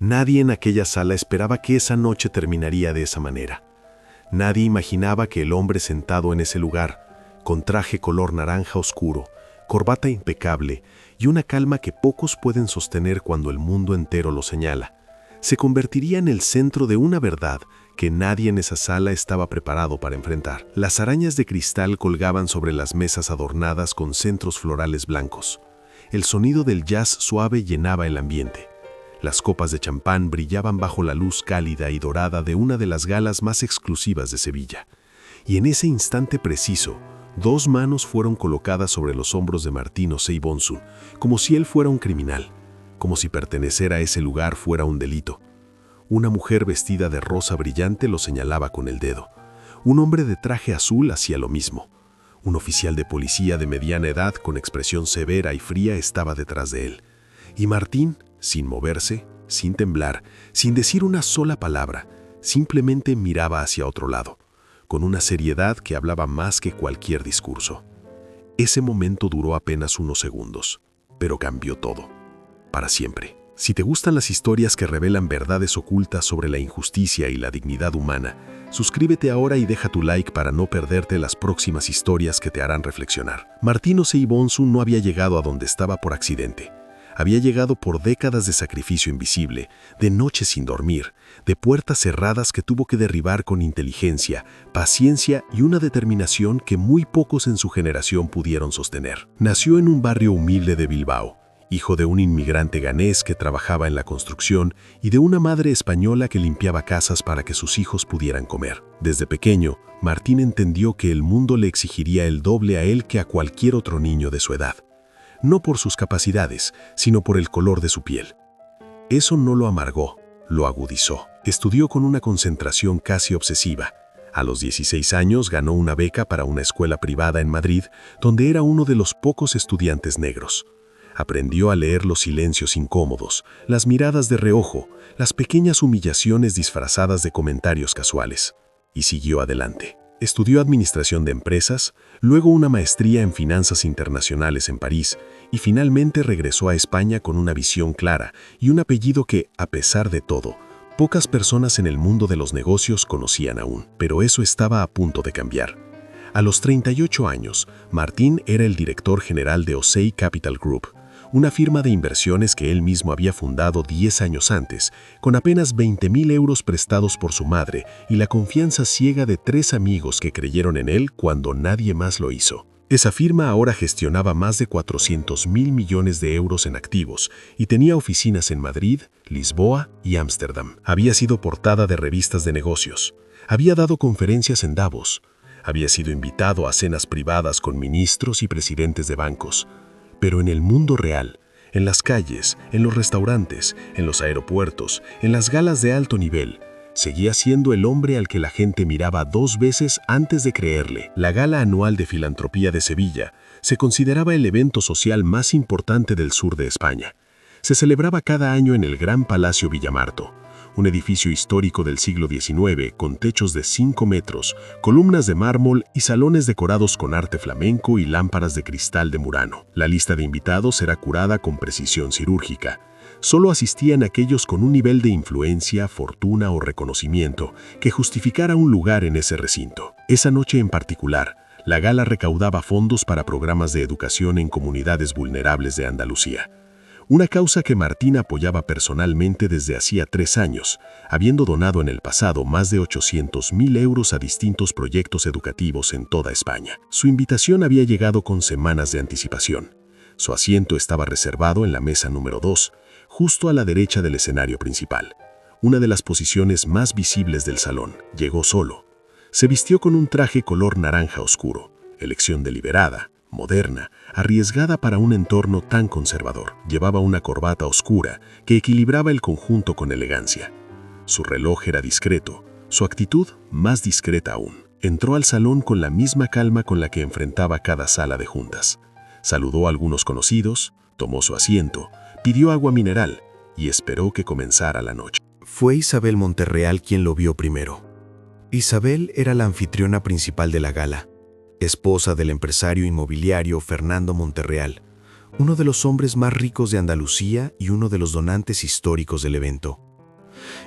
Nadie en aquella sala esperaba que esa noche terminaría de esa manera. Nadie imaginaba que el hombre sentado en ese lugar, con traje color naranja oscuro, corbata impecable y una calma que pocos pueden sostener cuando el mundo entero lo señala, se convertiría en el centro de una verdad que nadie en esa sala estaba preparado para enfrentar. Las arañas de cristal colgaban sobre las mesas adornadas con centros florales blancos. El sonido del jazz suave llenaba el ambiente. Las copas de champán brillaban bajo la luz cálida y dorada de una de las galas más exclusivas de Sevilla. Y en ese instante preciso, dos manos fueron colocadas sobre los hombros de Martino Seibonsun, como si él fuera un criminal, como si pertenecer a ese lugar fuera un delito. Una mujer vestida de rosa brillante lo señalaba con el dedo. Un hombre de traje azul hacía lo mismo. Un oficial de policía de mediana edad con expresión severa y fría estaba detrás de él. Y Martín, sin moverse, sin temblar, sin decir una sola palabra, simplemente miraba hacia otro lado, con una seriedad que hablaba más que cualquier discurso. Ese momento duró apenas unos segundos, pero cambió todo, para siempre. Si te gustan las historias que revelan verdades ocultas sobre la injusticia y la dignidad humana, suscríbete ahora y deja tu like para no perderte las próximas historias que te harán reflexionar. Martino Seibonsun no había llegado a donde estaba por accidente. Había llegado por décadas de sacrificio invisible, de noches sin dormir, de puertas cerradas que tuvo que derribar con inteligencia, paciencia y una determinación que muy pocos en su generación pudieron sostener. Nació en un barrio humilde de Bilbao, hijo de un inmigrante ganés que trabajaba en la construcción y de una madre española que limpiaba casas para que sus hijos pudieran comer. Desde pequeño, Martín entendió que el mundo le exigiría el doble a él que a cualquier otro niño de su edad. No por sus capacidades, sino por el color de su piel. Eso no lo amargó, lo agudizó. Estudió con una concentración casi obsesiva. A los 16 años ganó una beca para una escuela privada en Madrid, donde era uno de los pocos estudiantes negros. Aprendió a leer los silencios incómodos, las miradas de reojo, las pequeñas humillaciones disfrazadas de comentarios casuales. Y siguió adelante. Estudió administración de empresas, luego una maestría en finanzas internacionales en París y finalmente regresó a España con una visión clara y un apellido que, a pesar de todo, pocas personas en el mundo de los negocios conocían aún. Pero eso estaba a punto de cambiar. A los 38 años, Martín era el director general de Osei Capital Group, una firma de inversiones que él mismo había fundado 10 años antes, con apenas 20.000 euros prestados por su madre y la confianza ciega de 3 amigos que creyeron en él cuando nadie más lo hizo. Esa firma ahora gestionaba más de 400.000 millones de euros en activos y tenía oficinas en Madrid, Lisboa y Ámsterdam. Había sido portada de revistas de negocios. Había dado conferencias en Davos. Había sido invitado a cenas privadas con ministros y presidentes de bancos. Pero en el mundo real, en las calles, en los restaurantes, en los aeropuertos, en las galas de alto nivel, seguía siendo el hombre al que la gente miraba 2 veces antes de creerle. La Gala Anual de Filantropía de Sevilla se consideraba el evento social más importante del sur de España. Se celebraba cada año en el Gran Palacio Villamarto, un edificio histórico del siglo XIX con techos de 5 metros, columnas de mármol y salones decorados con arte flamenco y lámparas de cristal de Murano. La lista de invitados era curada con precisión cirúrgica. Solo asistían aquellos con un nivel de influencia, fortuna o reconocimiento que justificara un lugar en ese recinto. Esa noche en particular, la gala recaudaba fondos para programas de educación en comunidades vulnerables de Andalucía. Una causa que Martín apoyaba personalmente desde hacía 3 años, habiendo donado en el pasado más de 800.000 euros a distintos proyectos educativos en toda España. Su invitación había llegado con semanas de anticipación. Su asiento estaba reservado en la mesa número 2, justo a la derecha del escenario principal, una de las posiciones más visibles del salón. Llegó solo. Se vistió con un traje color naranja oscuro, elección deliberada, moderna, arriesgada para un entorno tan conservador. Llevaba una corbata oscura que equilibraba el conjunto con elegancia. Su reloj era discreto, su actitud más discreta aún. Entró al salón con la misma calma con la que enfrentaba cada sala de juntas. Saludó a algunos conocidos, tomó su asiento, pidió agua mineral y esperó que comenzara la noche. Fue Isabel Monterreal quien lo vio primero. Isabel era la anfitriona principal de la gala, esposa del empresario inmobiliario Fernando Monterreal, uno de los hombres más ricos de Andalucía y uno de los donantes históricos del evento.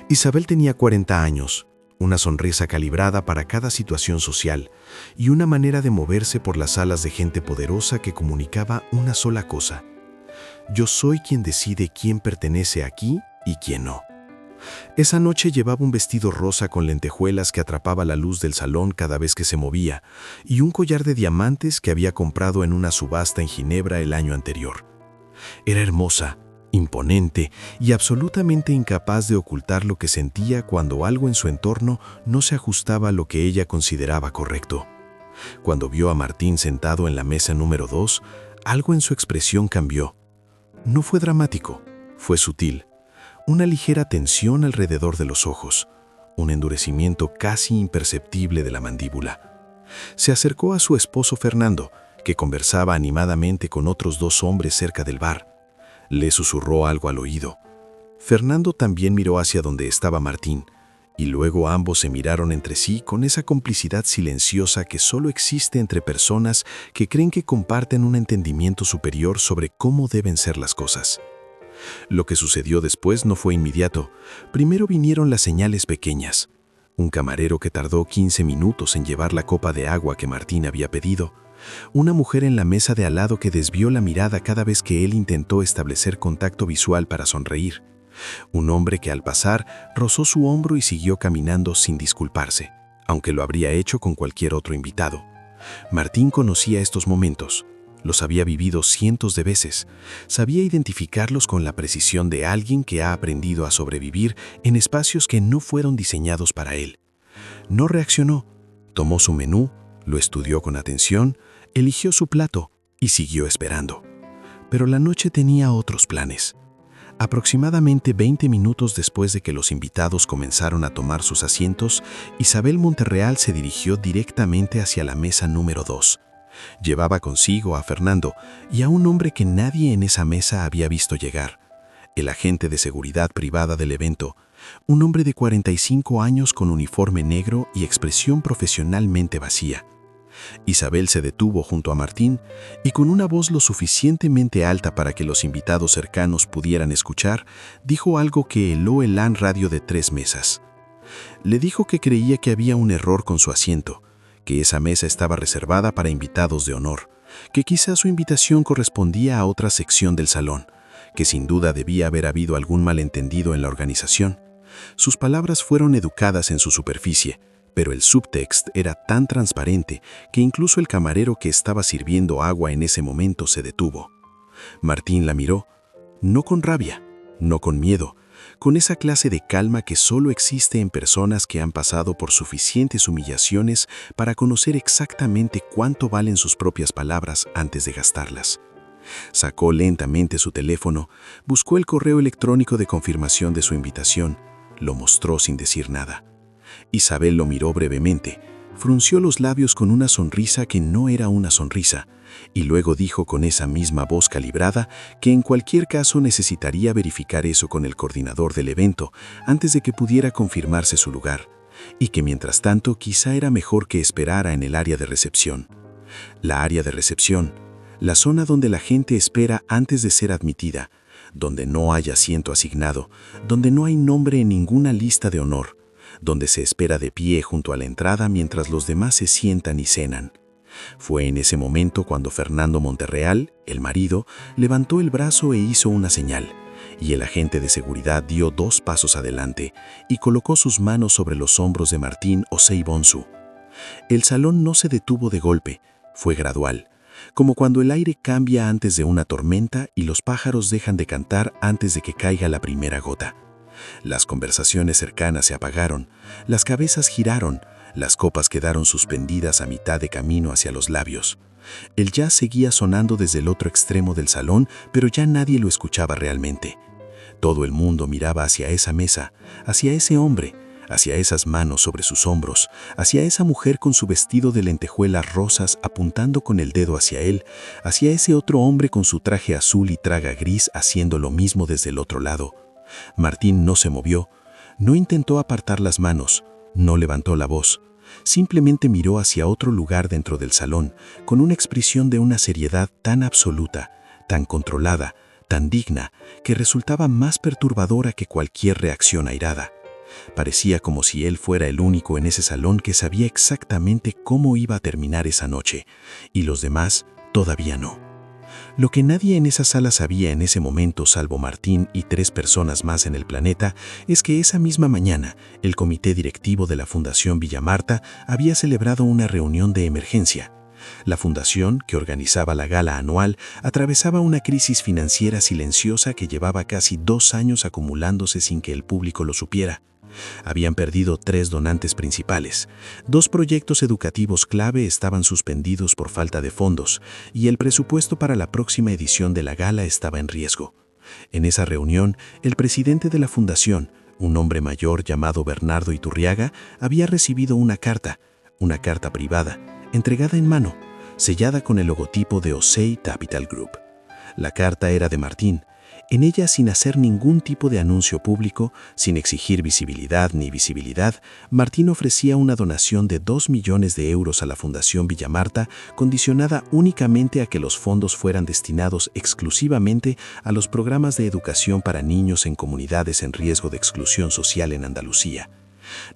Isabel tenía 40 años, una sonrisa calibrada para cada situación social y una manera de moverse por las salas de gente poderosa que comunicaba una sola cosa: yo soy quien decide quién pertenece aquí y quién no. Esa noche llevaba un vestido rosa con lentejuelas que atrapaba la luz del salón cada vez que se movía y un collar de diamantes que había comprado en una subasta en Ginebra el año anterior. Era hermosa, imponente y absolutamente incapaz de ocultar lo que sentía cuando algo en su entorno no se ajustaba a lo que ella consideraba correcto. Cuando vio a Martín sentado en la mesa número 2, algo en su expresión cambió. No fue dramático, fue sutil. Una ligera tensión alrededor de los ojos, un endurecimiento casi imperceptible de la mandíbula. Se acercó a su esposo Fernando, que conversaba animadamente con otros 2 hombres cerca del bar. Le susurró algo al oído. Fernando también miró hacia donde estaba Martín, y luego ambos se miraron entre sí con esa complicidad silenciosa que solo existe entre personas que creen que comparten un entendimiento superior sobre cómo deben ser las cosas. Lo que sucedió después no fue inmediato. Primero vinieron las señales pequeñas. Un camarero que tardó 15 minutos en llevar la copa de agua que Martín había pedido. Una mujer en la mesa de al lado que desvió la mirada cada vez que él intentó establecer contacto visual para sonreír. Un hombre que al pasar rozó su hombro y siguió caminando sin disculparse, aunque lo habría hecho con cualquier otro invitado. Martín conocía estos momentos. Los había vivido cientos de veces. Sabía identificarlos con la precisión de alguien que ha aprendido a sobrevivir en espacios que no fueron diseñados para él. No reaccionó. Tomó su menú, lo estudió con atención, eligió su plato y siguió esperando. Pero la noche tenía otros planes. Aproximadamente 20 minutos después de que los invitados comenzaron a tomar sus asientos, Isabel Monterreal se dirigió directamente hacia la mesa número 2. Llevaba consigo a Fernando y a un hombre que nadie en esa mesa había visto llegar, el agente de seguridad privada del evento, un hombre de 45 años con uniforme negro y expresión profesionalmente vacía. Isabel se detuvo junto a Martín y con una voz lo suficientemente alta para que los invitados cercanos pudieran escuchar, dijo algo que heló el LAN radio de 3 mesas. Le dijo que creía que había un error con su asiento, que esa mesa estaba reservada para invitados de honor, que quizá su invitación correspondía a otra sección del salón, que sin duda debía haber habido algún malentendido en la organización. Sus palabras fueron educadas en su superficie, pero el subtext era tan transparente que incluso el camarero que estaba sirviendo agua en ese momento se detuvo. Martín la miró, no con rabia, no con miedo, con esa clase de calma que solo existe en personas que han pasado por suficientes humillaciones para conocer exactamente cuánto valen sus propias palabras antes de gastarlas. Sacó lentamente su teléfono, buscó el correo electrónico de confirmación de su invitación, lo mostró sin decir nada. Isabel lo miró brevemente, frunció los labios con una sonrisa que no era una sonrisa, y luego dijo con esa misma voz calibrada que en cualquier caso necesitaría verificar eso con el coordinador del evento antes de que pudiera confirmarse su lugar, y que mientras tanto quizá era mejor que esperara en el área de recepción. La área de recepción, la zona donde la gente espera antes de ser admitida, donde no hay asiento asignado, donde no hay nombre en ninguna lista de honor, donde se espera de pie junto a la entrada mientras los demás se sientan y cenan. Fue en ese momento cuando Fernando Monterreal, el marido, levantó el brazo e hizo una señal, y el agente de seguridad dio 2 pasos adelante y colocó sus manos sobre los hombros de Martín Osei-Bonsu. El salón no se detuvo de golpe, fue gradual, como cuando el aire cambia antes de una tormenta y los pájaros dejan de cantar antes de que caiga la primera gota. Las conversaciones cercanas se apagaron, las cabezas giraron, las copas quedaron suspendidas a mitad de camino hacia los labios. El jazz seguía sonando desde el otro extremo del salón, pero ya nadie lo escuchaba realmente. Todo el mundo miraba hacia esa mesa, hacia ese hombre, hacia esas manos sobre sus hombros, hacia esa mujer con su vestido de lentejuelas rosas apuntando con el dedo hacia él, hacia ese otro hombre con su traje azul y traga gris haciendo lo mismo desde el otro lado. Martín no se movió, no intentó apartar las manos, no levantó la voz. Simplemente miró hacia otro lugar dentro del salón, con una expresión de una seriedad tan absoluta, tan controlada, tan digna que resultaba más perturbadora que cualquier reacción airada. Parecía como si él fuera el único en ese salón que sabía exactamente cómo iba a terminar esa noche, y los demás todavía no. Lo que nadie en esa sala sabía en ese momento, salvo Martín y 3 personas más en el planeta, es que esa misma mañana el comité directivo de la Fundación Villa Marta había celebrado una reunión de emergencia. La fundación, que organizaba la gala anual, atravesaba una crisis financiera silenciosa que llevaba casi 2 años acumulándose sin que el público lo supiera. Habían perdido 3 donantes principales, 2 proyectos educativos clave estaban suspendidos por falta de fondos y el presupuesto para la próxima edición de la gala estaba en riesgo. En esa reunión, el presidente de la fundación, un hombre mayor llamado Bernardo Iturriaga, había recibido una carta privada, entregada en mano, sellada con el logotipo de Osei Capital Group. La carta era de Martín. En ella, sin hacer ningún tipo de anuncio público, sin exigir visibilidad ni visibilidad, Martín ofrecía una donación de 2 millones de euros a la Fundación Villa Marta, condicionada únicamente a que los fondos fueran destinados exclusivamente a los programas de educación para niños en comunidades en riesgo de exclusión social en Andalucía.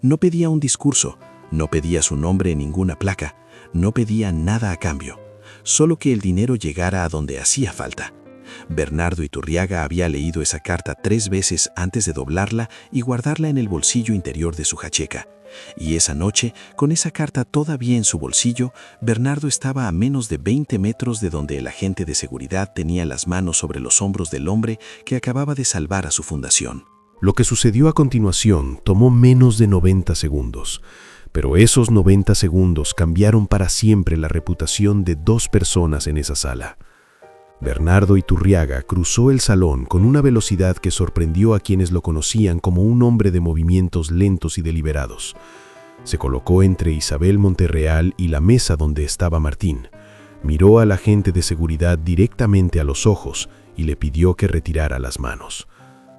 No pedía un discurso, no pedía su nombre en ninguna placa, no pedía nada a cambio, solo que el dinero llegara a donde hacía falta. Bernardo Iturriaga había leído esa carta 3 veces antes de doblarla y guardarla en el bolsillo interior de su jaqueca. Y esa noche, con esa carta todavía en su bolsillo, Bernardo estaba a menos de 20 metros de donde el agente de seguridad tenía las manos sobre los hombros del hombre que acababa de salvar a su fundación. Lo que sucedió a continuación tomó menos de 90 segundos. Pero esos 90 segundos cambiaron para siempre la reputación de 2 personas en esa sala. Bernardo Iturriaga cruzó el salón con una velocidad que sorprendió a quienes lo conocían como un hombre de movimientos lentos y deliberados. Se colocó entre Isabel Monterreal y la mesa donde estaba Martín. Miró al agente de seguridad directamente a los ojos y le pidió que retirara las manos.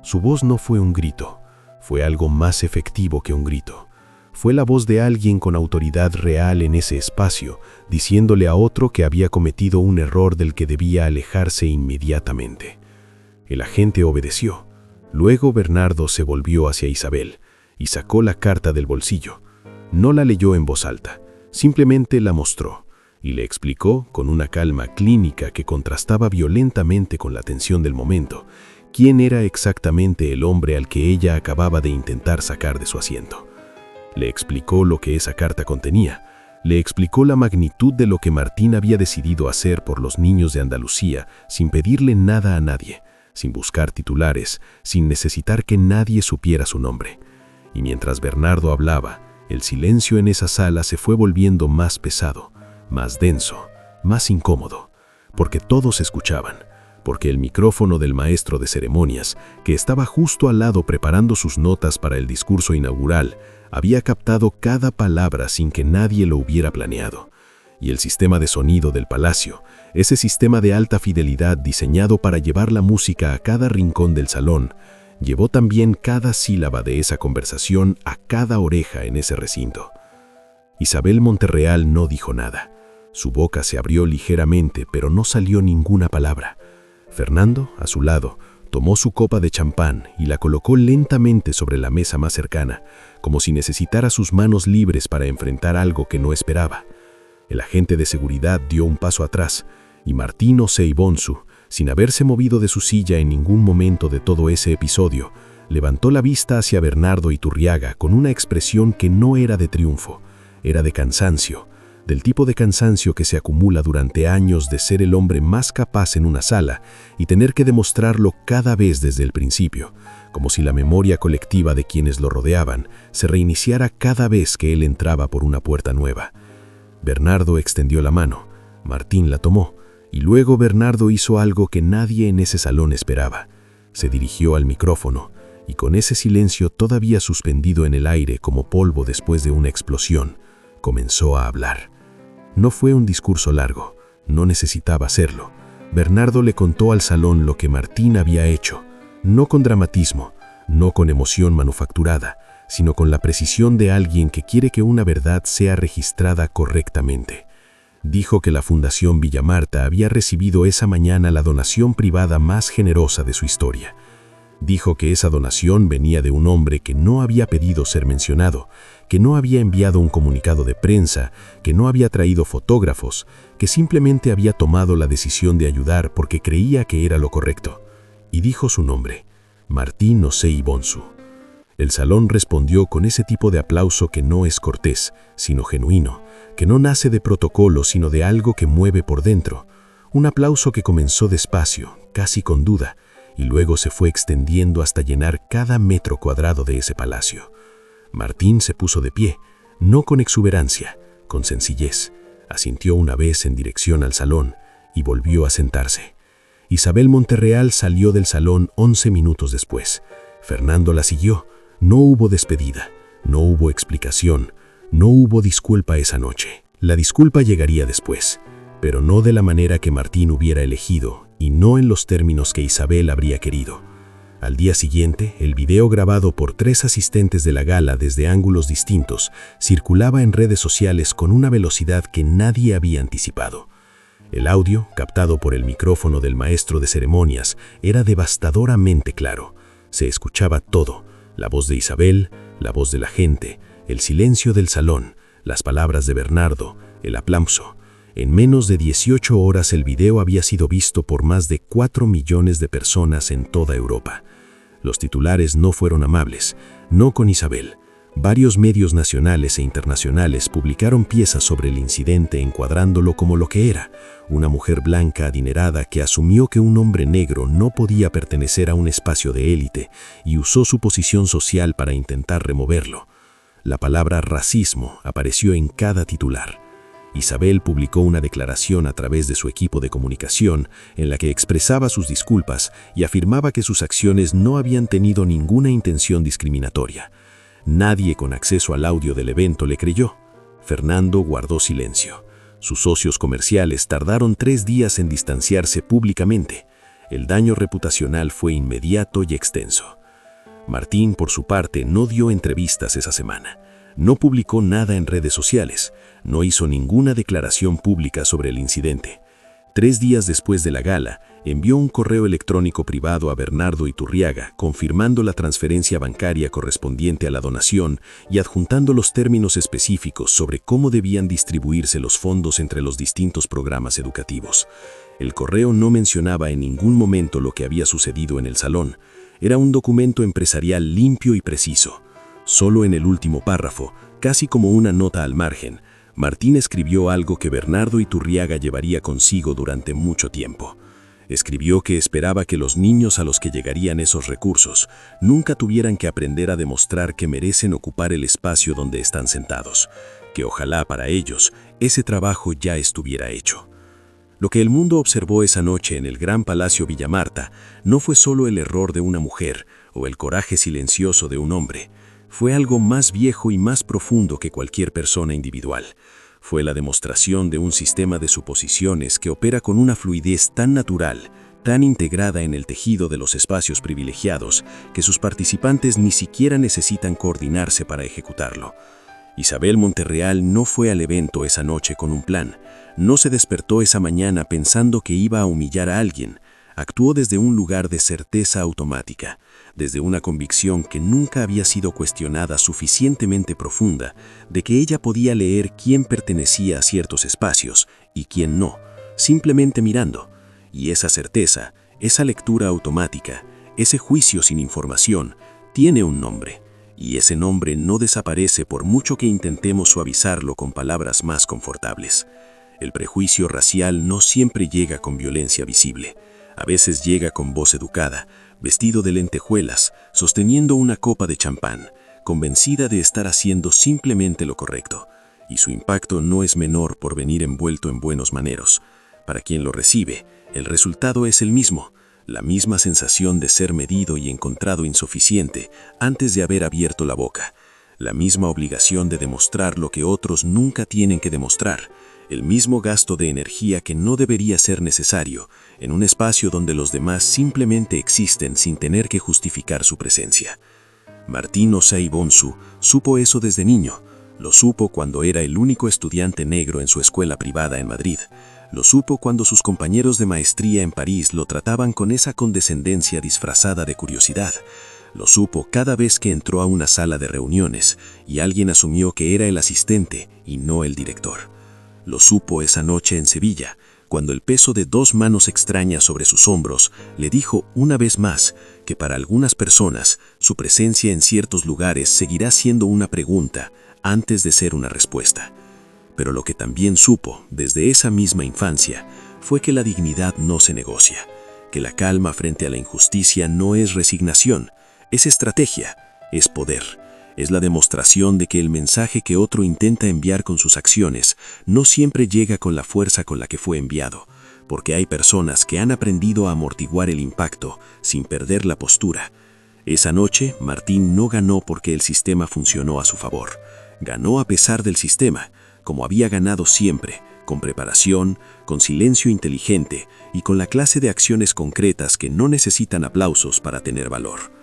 Su voz no fue un grito, fue algo más efectivo que un grito. Fue la voz de alguien con autoridad real en ese espacio, diciéndole a otro que había cometido un error del que debía alejarse inmediatamente. El agente obedeció. Luego Bernardo se volvió hacia Isabel y sacó la carta del bolsillo. No la leyó en voz alta, simplemente la mostró y le explicó, con una calma clínica que contrastaba violentamente con la tensión del momento, quién era exactamente el hombre al que ella acababa de intentar sacar de su asiento. Le explicó lo que esa carta contenía, le explicó la magnitud de lo que Martín había decidido hacer por los niños de Andalucía sin pedirle nada a nadie, sin buscar titulares, sin necesitar que nadie supiera su nombre. Y mientras Bernardo hablaba, el silencio en esa sala se fue volviendo más pesado, más denso, más incómodo, porque todos escuchaban, porque el micrófono del maestro de ceremonias, que estaba justo al lado preparando sus notas para el discurso inaugural, había captado cada palabra sin que nadie lo hubiera planeado. Y el sistema de sonido del palacio, ese sistema de alta fidelidad diseñado para llevar la música a cada rincón del salón, llevó también cada sílaba de esa conversación a cada oreja en ese recinto. Isabel Monterreal no dijo nada. Su boca se abrió ligeramente, pero no salió ninguna palabra. Fernando, a su lado, tomó su copa de champán y la colocó lentamente sobre la mesa más cercana, como si necesitara sus manos libres para enfrentar algo que no esperaba. El agente de seguridad dio un paso atrás y Martín Osei Bonsu, sin haberse movido de su silla en ningún momento de todo ese episodio, levantó la vista hacia Bernardo Iturriaga con una expresión que no era de triunfo, era de cansancio, del tipo de cansancio que se acumula durante años de ser el hombre más capaz en una sala y tener que demostrarlo cada vez desde el principio, como si la memoria colectiva de quienes lo rodeaban se reiniciara cada vez que él entraba por una puerta nueva. Bernardo extendió la mano, Martín la tomó, y luego Bernardo hizo algo que nadie en ese salón esperaba. Se dirigió al micrófono, y con ese silencio todavía suspendido en el aire como polvo después de una explosión, comenzó a hablar. No fue un discurso largo, no necesitaba hacerlo. Bernardo le contó al salón lo que Martín había hecho, no con dramatismo, no con emoción manufacturada, sino con la precisión de alguien que quiere que una verdad sea registrada correctamente. Dijo que la Fundación Villa Marta había recibido esa mañana la donación privada más generosa de su historia. Dijo que esa donación venía de un hombre que no había pedido ser mencionado, que no había enviado un comunicado de prensa, que no había traído fotógrafos, que simplemente había tomado la decisión de ayudar porque creía que era lo correcto. Y dijo su nombre, Martín Osei Bonsu. El salón respondió con ese tipo de aplauso que no es cortés, sino genuino, que no nace de protocolo, sino de algo que mueve por dentro. Un aplauso que comenzó despacio, casi con duda, y luego se fue extendiendo hasta llenar cada metro cuadrado de ese palacio. Martín se puso de pie, no con exuberancia, con sencillez. Asintió una vez en dirección al salón y volvió a sentarse. Isabel Monterreal salió del salón 11 minutos después. Fernando la siguió. No hubo despedida, no hubo explicación, no hubo disculpa esa noche. La disculpa llegaría después, pero no de la manera que Martín hubiera elegido y no en los términos que Isabel habría querido. Al día siguiente, el video grabado por 3 asistentes de la gala desde ángulos distintos circulaba en redes sociales con una velocidad que nadie había anticipado. El audio, captado por el micrófono del maestro de ceremonias, era devastadoramente claro. Se escuchaba todo. La voz de Isabel, la voz de la gente, el silencio del salón, las palabras de Bernardo, el aplauso. En menos de 18 horas el video había sido visto por más de 4 millones de personas en toda Europa. Los titulares no fueron amables, no con Isabel. Varios medios nacionales e internacionales publicaron piezas sobre el incidente encuadrándolo como lo que era, una mujer blanca adinerada que asumió que un hombre negro no podía pertenecer a un espacio de élite y usó su posición social para intentar removerlo. La palabra racismo apareció en cada titular. Isabel publicó una declaración a través de su equipo de comunicación en la que expresaba sus disculpas y afirmaba que sus acciones no habían tenido ninguna intención discriminatoria. Nadie con acceso al audio del evento le creyó. Fernando guardó silencio. Sus socios comerciales tardaron 3 días en distanciarse públicamente. El daño reputacional fue inmediato y extenso. Martín, por su parte, no dio entrevistas esa semana. No publicó nada en redes sociales. No hizo ninguna declaración pública sobre el incidente. 3 días después de la gala, envió un correo electrónico privado a Bernardo Iturriaga confirmando la transferencia bancaria correspondiente a la donación y adjuntando los términos específicos sobre cómo debían distribuirse los fondos entre los distintos programas educativos. El correo no mencionaba en ningún momento lo que había sucedido en el salón. Era un documento empresarial limpio y preciso. Solo en el último párrafo, casi como una nota al margen, Martín escribió algo que Bernardo Iturriaga llevaría consigo durante mucho tiempo. Escribió que esperaba que los niños a los que llegarían esos recursos nunca tuvieran que aprender a demostrar que merecen ocupar el espacio donde están sentados, que ojalá para ellos ese trabajo ya estuviera hecho. Lo que el mundo observó esa noche en el Gran Palacio Villa Marta no fue solo el error de una mujer o el coraje silencioso de un hombre. Fue algo más viejo y más profundo que cualquier persona individual. Fue la demostración de un sistema de suposiciones que opera con una fluidez tan natural, tan integrada en el tejido de los espacios privilegiados, que sus participantes ni siquiera necesitan coordinarse para ejecutarlo. Isabel Monterreal no fue al evento esa noche con un plan. No se despertó esa mañana pensando que iba a humillar a alguien. Actuó desde un lugar de certeza automática, desde una convicción que nunca había sido cuestionada suficientemente profunda, de que ella podía leer quién pertenecía a ciertos espacios y quién no, simplemente mirando. Y esa certeza, esa lectura automática, ese juicio sin información, tiene un nombre, y ese nombre no desaparece por mucho que intentemos suavizarlo con palabras más confortables. El prejuicio racial no siempre llega con violencia visible. A veces llega con voz educada, vestido de lentejuelas, sosteniendo una copa de champán, convencida de estar haciendo simplemente lo correcto. Y su impacto no es menor por venir envuelto en buenos maneros. Para quien lo recibe, el resultado es el mismo, la misma sensación de ser medido y encontrado insuficiente antes de haber abierto la boca, la misma obligación de demostrar lo que otros nunca tienen que demostrar, el mismo gasto de energía que no debería ser necesario en un espacio donde los demás simplemente existen sin tener que justificar su presencia. Martín Osei Bonsu supo eso desde niño. Lo supo cuando era el único estudiante negro en su escuela privada en Madrid. Lo supo cuando sus compañeros de maestría en París lo trataban con esa condescendencia disfrazada de curiosidad. Lo supo cada vez que entró a una sala de reuniones y alguien asumió que era el asistente y no el director. Lo supo esa noche en Sevilla, cuando el peso de 2 manos extrañas sobre sus hombros le dijo una vez más que para algunas personas su presencia en ciertos lugares seguirá siendo una pregunta antes de ser una respuesta. Pero lo que también supo desde esa misma infancia fue que la dignidad no se negocia, que la calma frente a la injusticia no es resignación, es estrategia, es poder. Es la demostración de que el mensaje que otro intenta enviar con sus acciones no siempre llega con la fuerza con la que fue enviado, porque hay personas que han aprendido a amortiguar el impacto sin perder la postura. Esa noche, Martín no ganó porque el sistema funcionó a su favor. Ganó a pesar del sistema, como había ganado siempre, con preparación, con silencio inteligente y con la clase de acciones concretas que no necesitan aplausos para tener valor.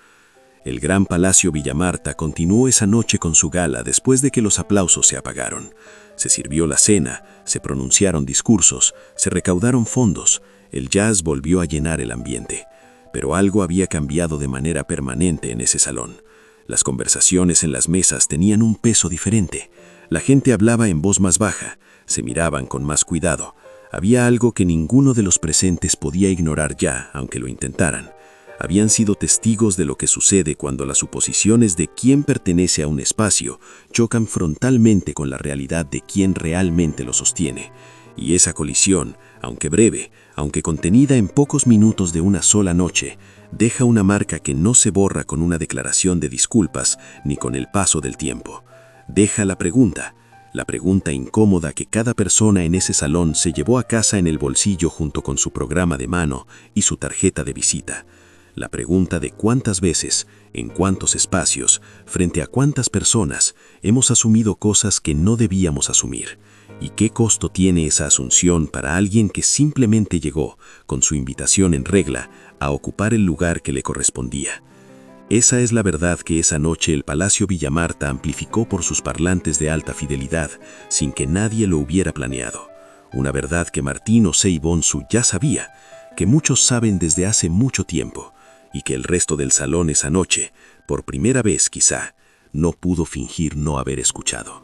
El Gran Palacio Villamarta continuó esa noche con su gala después de que los aplausos se apagaron. Se sirvió la cena, se pronunciaron discursos, se recaudaron fondos, el jazz volvió a llenar el ambiente. Pero algo había cambiado de manera permanente en ese salón. Las conversaciones en las mesas tenían un peso diferente. La gente hablaba en voz más baja, se miraban con más cuidado. Había algo que ninguno de los presentes podía ignorar ya, aunque lo intentaran. Habían sido testigos de lo que sucede cuando las suposiciones de quién pertenece a un espacio chocan frontalmente con la realidad de quién realmente lo sostiene. Y esa colisión, aunque breve, aunque contenida en pocos minutos de una sola noche, deja una marca que no se borra con una declaración de disculpas ni con el paso del tiempo. Deja la pregunta incómoda que cada persona en ese salón se llevó a casa en el bolsillo junto con su programa de mano y su tarjeta de visita. La pregunta de cuántas veces, en cuántos espacios, frente a cuántas personas, hemos asumido cosas que no debíamos asumir. ¿Y qué costo tiene esa asunción para alguien que simplemente llegó, con su invitación en regla, a ocupar el lugar que le correspondía? Esa es la verdad que esa noche el Palacio Villamarta amplificó por sus parlantes de alta fidelidad, sin que nadie lo hubiera planeado. Una verdad que Martín Osei Bonsu ya sabía, que muchos saben desde hace mucho tiempo, y que el resto del salón esa noche, por primera vez quizá, no pudo fingir no haber escuchado.